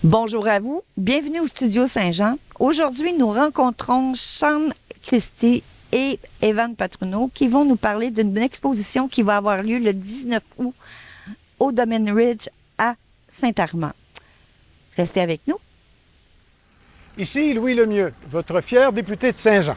Bonjour à vous, bienvenue au Studio Saint-Jean. Aujourd'hui, nous rencontrons Sean Christie et Evan Patrounot qui vont nous parler d'une exposition qui va avoir lieu le 19 août au Domaine Ridge à Saint-Armand. Restez avec nous. Ici Louis Lemieux, votre fier député de Saint-Jean.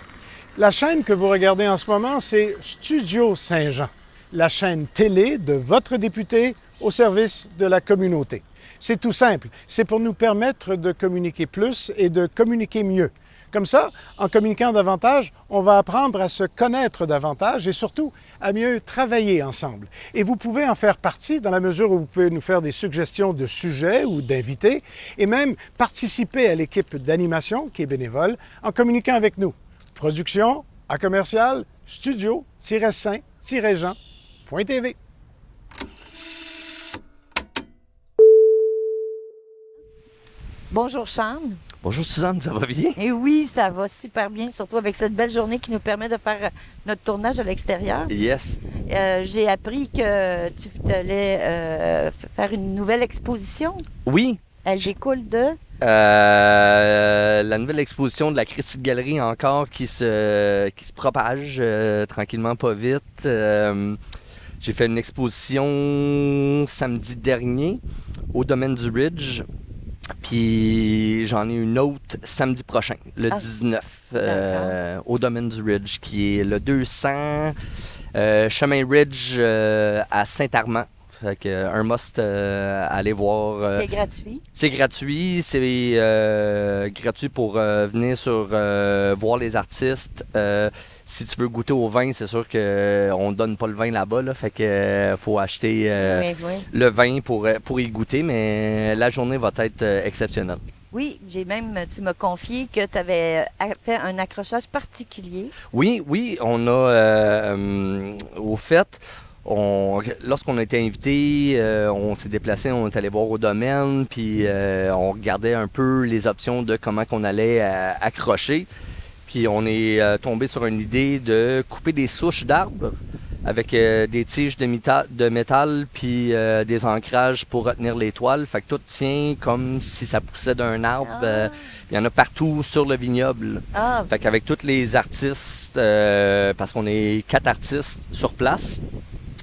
La chaîne que vous regardez en ce moment, c'est Studio Saint-Jean, la chaîne télé de votre député au service de la communauté. C'est tout simple, c'est pour nous permettre de communiquer plus et de communiquer mieux. Comme ça, en communiquant davantage, on va apprendre à se connaître davantage et surtout à mieux travailler ensemble. Et vous pouvez en faire partie dans la mesure où vous pouvez nous faire des suggestions de sujets ou d'invités et même participer à l'équipe d'animation qui est bénévole en communiquant avec nous. Production à commercial studio-saint-jean.tv. Bonjour Sean. Bonjour Suzanne, ça va bien? Et oui, ça va super bien, surtout avec cette belle journée qui nous permet de faire notre tournage à l'extérieur. Yes. J'ai appris que tu allais faire une nouvelle exposition. Oui. Elle découle de... La nouvelle exposition de la Christie de Galerie encore qui se propage tranquillement, pas vite. J'ai fait une exposition samedi dernier au Domaine du Ridge. Puis j'en ai une autre samedi prochain, le 19, au Domaine du Ridge, qui est le 200 Chemin Ridge à Saint-Armand. Fait que un must aller voir. C'est gratuit. C'est gratuit. C'est gratuit pour venir voir les artistes. Si tu veux goûter au vin, c'est sûr qu'on ne donne pas le vin là-bas. Là, fait que faut acheter le vin pour y goûter. Mais la journée va être exceptionnelle. Oui, tu m'as confié que tu avais fait un accrochage particulier. Oui, on a au fait. Lorsqu'on a été invité, on s'est déplacé, on est allé voir au domaine, puis on regardait un peu les options de comment qu'on allait accrocher. Puis on est tombé sur une idée de couper des souches d'arbres avec des tiges de métal puis des ancrages pour retenir les toiles. Fait que tout tient comme si ça poussait d'un arbre. Il y en a partout sur le vignoble. Fait qu'avec tous les artistes, parce qu'on est 4 artistes sur place,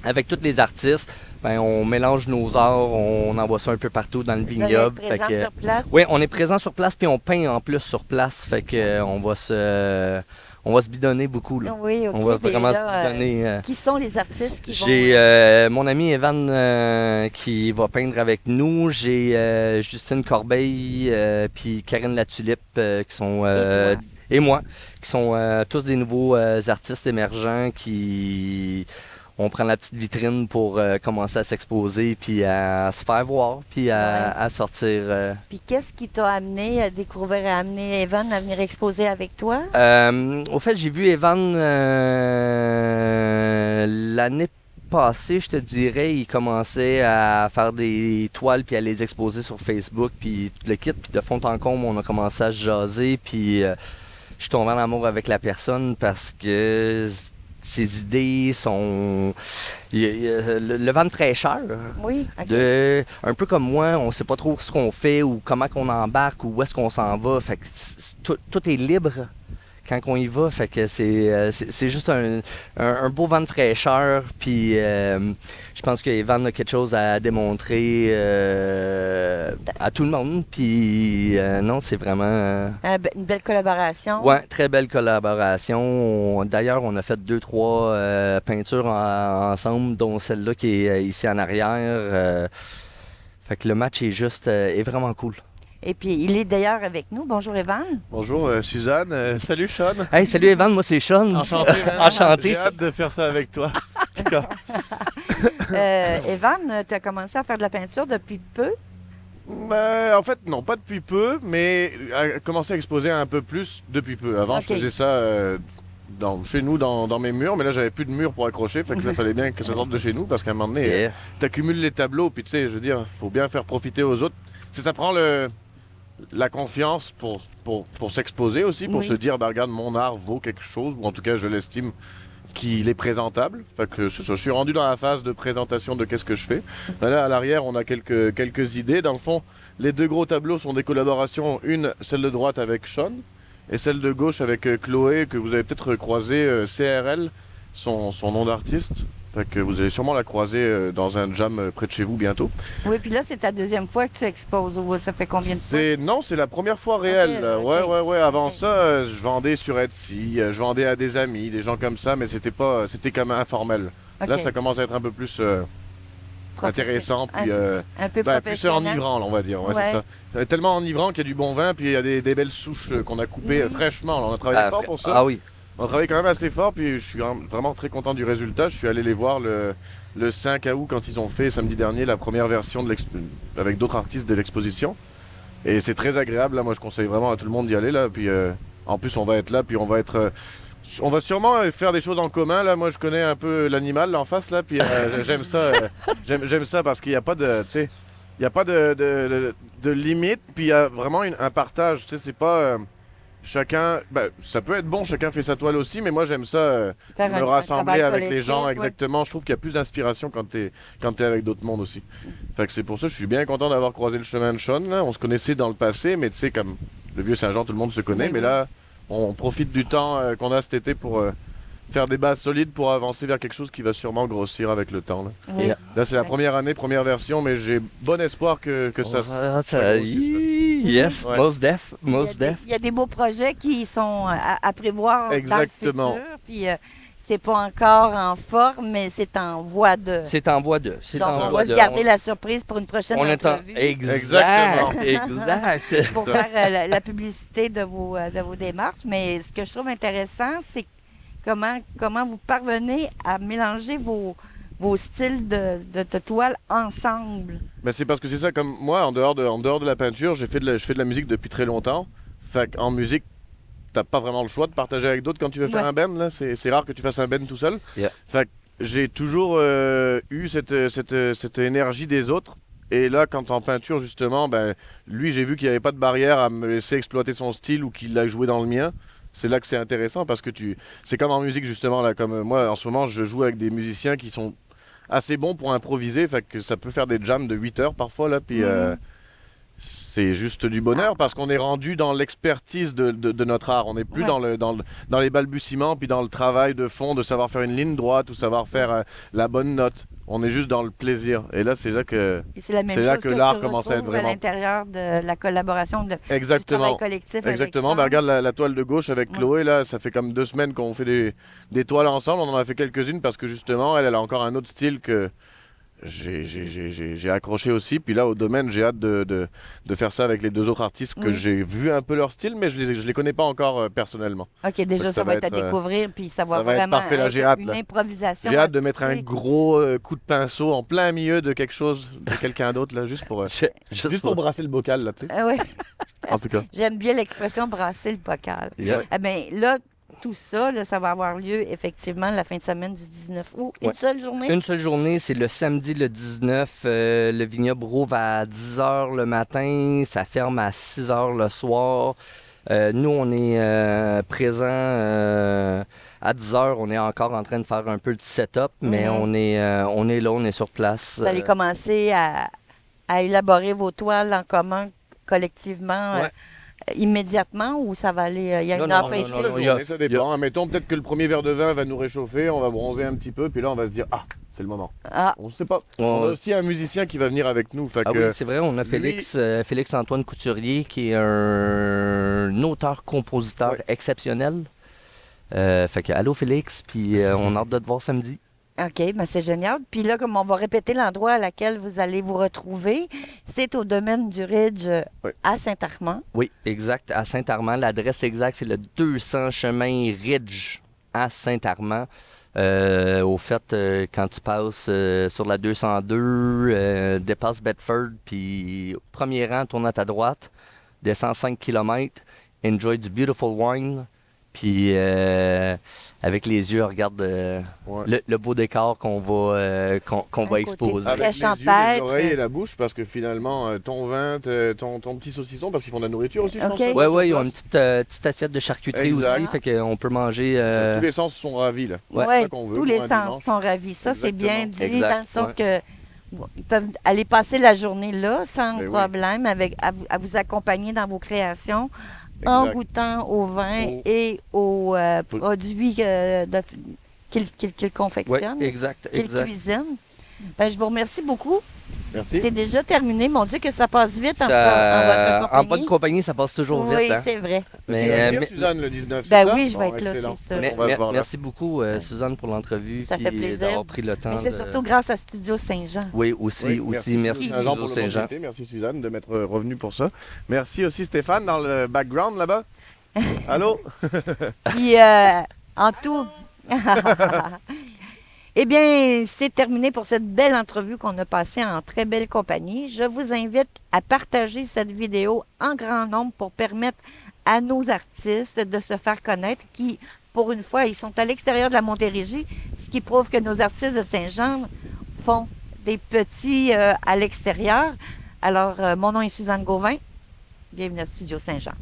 avec tous les artistes, on mélange nos arts, on envoie ça un peu partout dans le vignoble. Vous êtes présent sur place? Oui, on est présent sur place puis on peint en plus sur place. Fait que on va se bidonner beaucoup. Là. Oui, OK. On va vraiment se bidonner. Qui sont les artistes qui vont... J'ai mon ami Evan qui va peindre avec nous. J'ai Justine Corbeil puis Karine Latulippe qui sont... et moi, qui sont tous des nouveaux artistes émergents qui... On prend la petite vitrine pour commencer à s'exposer, puis à se faire voir, puis à sortir. Puis qu'est-ce qui t'a amené à découvrir, à amener Evan à venir exposer avec toi? Au fait, j'ai vu Evan l'année passée, je te dirais. Il commençait à faire des toiles, puis à les exposer sur Facebook, puis tout le kit. Puis de fond en comble, on a commencé à se jaser, puis je suis tombé en amour avec la personne parce que... Ses idées sont... Le vent de fraîcheur. Oui, OK. Un peu comme moi, on ne sait pas trop ce qu'on fait ou comment qu'on embarque ou où est-ce qu'on s'en va. Fait que tout est libre quand on y va. Fait que c'est juste un beau vent de fraîcheur. Puis je pense que Evan a quelque chose à démontrer à tout le monde. Puis non, c'est vraiment... Une belle collaboration. Oui, très belle collaboration. D'ailleurs, on a fait 2-3 peintures ensemble, dont celle-là qui est ici en arrière. Fait que le match est vraiment cool. Et puis, il est d'ailleurs avec nous. Bonjour, Evan. Bonjour, Suzanne. Salut, Sean. Hey, salut, Evan. Moi, c'est Sean. Enchanté. Enchanté. J'ai hâte de faire ça avec toi. En tout cas. Evan, tu as commencé à faire de la peinture depuis peu? En fait, non, pas depuis peu, mais a commencé à exposer un peu plus depuis peu. Avant, je faisais ça chez nous, dans mes murs, mais là, j'avais plus de murs pour accrocher. Fait que là, il fallait bien que ça sorte de chez nous, parce qu'à un moment donné, t'accumules les tableaux, puis tu sais, je veux dire, faut bien faire profiter aux autres. Ça prend la confiance pour s'exposer aussi, pour se dire, regarde, mon art vaut quelque chose, ou en tout cas, je l'estime qu'il est présentable. Fait que je suis rendu dans la phase de présentation de qu'est-ce que je fais. Là, à l'arrière, on a quelques idées. Dans le fond, les 2 gros tableaux sont des collaborations. Une, celle de droite avec Sean, et celle de gauche avec Chloé, que vous avez peut-être croisé, CRL, son nom d'artiste. Fait que vous allez sûrement la croiser dans un jam près de chez vous bientôt. Oui, puis là, c'est ta deuxième fois que tu exposes. Ça fait combien de fois? Non, c'est la première fois réelle. Ok, là. ok. Ouais. Avant Ok. ça, je vendais sur Etsy, je vendais à des amis, des gens comme ça, mais c'était quand même informel. Ok. Là, ça commence à être un peu plus intéressant, puis Un peu plus professionnel. enivrant, là, on va dire. Ouais, Ouais. c'est ça. Tellement enivrant qu'il y a du bon vin, puis il y a des belles souches qu'on a coupées Mhm. fraîchement. Là, on a travaillé fort pour ça. Ah oui. On a travaillé quand même assez fort, puis je suis vraiment très content du résultat. Je suis allé les voir le 5 août quand ils ont fait samedi dernier la première version avec d'autres artistes de l'exposition. Et c'est très agréable. Là, moi, je conseille vraiment à tout le monde d'y aller. Là. Puis, en plus, on va être là, puis on va sûrement faire des choses en commun. Là, moi, je connais un peu l'animal là, en face, là, puis j'aime ça. J'aime ça parce qu'il n'y a pas de, tu sais, il y a pas de limite, puis il y a vraiment un partage. Tu sais, c'est pas chacun. Ça peut être bon, chacun fait sa toile aussi, mais moi, j'aime ça. Faire Me un rassembler travail avec les collectif, gens, ouais. exactement. Je trouve qu'il y a plus d'inspiration quand t'es avec d'autres mondes aussi. Fait que c'est pour ça que je suis bien content d'avoir croisé le chemin de Sean. Là. On se connaissait dans le passé, mais tu sais, comme le vieux Saint-Jean, tout le monde se connaît. Oui, Mais oui. là, on profite du temps qu'on a cet été pour faire des bases solides pour avancer vers quelque chose qui va sûrement grossir avec le temps. Là, Oui. Là, c'est la Ouais. première année, première version, mais j'ai bon espoir que ça grossisse, là. Yes, Ouais. most def, Il y a most des- def. il y a des beaux projets qui sont à prévoir Exactement. dans le futur. Puis c'est pas encore en forme, mais c'est en voie de. C'est en bois de. C'est Donc, en on bois va se de. garder la surprise pour une prochaine On est en. entrevue. Exact. Exactement. Exact. Pour faire la publicité de vos démarches. Mais ce que je trouve intéressant, c'est comment vous parvenez à mélanger vos styles de toile ensemble. Ben, c'est parce que c'est ça, comme moi, en dehors de la peinture, je fais de la musique depuis très longtemps. Fait qu'en musique, t'as pas vraiment le choix de partager avec d'autres quand tu veux faire Ouais. un band. Là. C'est rare que tu fasses un band tout seul. Yeah. Fait que j'ai toujours eu cette énergie des autres. Et là, quand en peinture, justement, ben, lui, j'ai vu qu'il n'y avait pas de barrière à me laisser exploiter son style ou qu'il a joué dans le mien. C'est là que c'est intéressant parce que c'est comme en musique, justement. Là, comme moi, en ce moment, je joue avec des musiciens qui sont assez bons pour improviser. Fait que ça peut faire des jams de 8 heures parfois. Là, puis c'est juste du bonheur parce qu'on est rendu dans l'expertise de notre art. On n'est plus Ouais. dans les balbutiements puis dans le travail de fond de savoir faire une ligne droite ou savoir faire la bonne note. On est juste dans le plaisir. Et là, c'est là que... Et c'est la même C'est là chose que que l'art tu commence à être retrouves à vraiment- l'intérieur de la collaboration du Exactement. travail collectif Exactement. avec Ben, Sean. regarde la toile de gauche avec Ouais. Chloé. Là, ça fait comme 2 semaines qu'on fait des toiles ensemble. On en a fait quelques-unes parce que justement, elle a encore un autre style que j'ai accroché aussi. Puis là, au domaine, j'ai hâte de faire ça avec les 2 autres artistes que Oui. j'ai vu un peu leur style, mais je les connais pas encore personnellement. OK, déjà, Donc, ça va être à découvrir, puis ça va ça va être vraiment parfait, là, être j'ai hâte, une là. improvisation J'ai hâte de mettre un artistique. gros coup de pinceau en plein milieu de quelque chose, de quelqu'un d'autre, là, juste pour brasser le bocal, là, tu sais. Ah oui, En tout cas. j'aime bien l'expression brasser le bocal. Yeah. Eh bien, là, tout ça, là, ça va avoir lieu effectivement la fin de semaine du 19 août. Une Ouais. seule journée? Une seule journée, c'est le samedi le 19. Le vignoble rouvre à 10h le matin, ça ferme à 6h le soir. Nous, on est présents à 10h. On est encore en train de faire un peu de setup, mais Mhm. on est là, on est sur place. Vous allez commencer à élaborer vos toiles en commun collectivement Ouais. Immédiatement ou ça va aller... Il y a Non, une non, heure non, précise? non, La non, journée, ça dépend. Mettons peut-être que le premier verre de vin va nous réchauffer, on va bronzer un petit peu, puis là on va se dire ah c'est le moment. Ah, On sait pas. On a aussi un musicien qui va venir avec nous. Fait Ah que oui, c'est vrai, on a lui- Félix-Antoine Couturier, qui est un auteur-compositeur Ouais. exceptionnel. Fait que, allô Félix, puis on a hâte de te voir samedi. OK, ben c'est génial. Puis là, comme on va répéter l'endroit à laquelle vous allez vous retrouver, c'est au domaine du Ridge Ouais. à Saint-Armand. Oui, exact, à Saint-Armand. L'adresse exacte, c'est le 200 chemin Ridge à Saint-Armand. Au fait, quand tu passes sur la 202, dépasse Bedford, puis premier rang, tourne à ta droite, descends 5 km, enjoy du beautiful wine, Puis avec les yeux, on regarde Ouais. le beau décor qu'on va, qu'on Un va côté exposer. très Avec les yeux, les champêtre. oreilles et la bouche, parce que finalement, ton vin, ton petit saucisson, parce qu'ils font de la nourriture aussi, je pense. Ok. là-bas, Ouais, sur ouais, ils ont place. une petite assiette de charcuterie Exact. aussi, fait qu'on peut manger. Tous les sens sont ravis, là. Ouais. C'est ça qu'on veut tous pour les un sens dimanche. sont ravis. Ça, c'est bien dit, Exact, dans le sens que ils peuvent aller passer la journée là sans Ben oui. problème, à vous accompagner dans vos créations, en Exact. goûtant au vin Au- et aux Faut- produits qu'ils Ouais, confectionnent, exact, qu'ils exact. cuisinent. Ben, je vous remercie beaucoup. Merci. C'est déjà terminé. Mon Dieu, que ça passe vite en votre En compagnie. bonne compagnie, ça passe toujours Oui, vite. Hein? c'est vrai. Tu vas venir, mais- Suzanne, le 19, c'est Ben ça? oui, je vais Bon, être là, excellent. c'est sûr. mais- On va se voir là. merci beaucoup, Suzanne, pour l'entrevue. Ça fait puis plaisir. d'avoir pris le temps. Mais c'est de- surtout grâce à Studio Saint-Jean. Oui, aussi, merci, Saint-Jean pour Saint-Jean. l'opportunité. Merci Suzanne de m'être revenu pour ça. Merci aussi Stéphane dans le background là-bas. Allô? Puis, en tout. Eh bien, c'est terminé pour cette belle entrevue qu'on a passée en très belle compagnie. Je vous invite à partager cette vidéo en grand nombre pour permettre à nos artistes de se faire connaître, qui, pour une fois, ils sont à l'extérieur de la Montérégie, ce qui prouve que nos artistes de Saint-Jean font des petits à l'extérieur. Alors, mon nom est Suzanne Gauvin. Bienvenue à Studio Saint-Jean.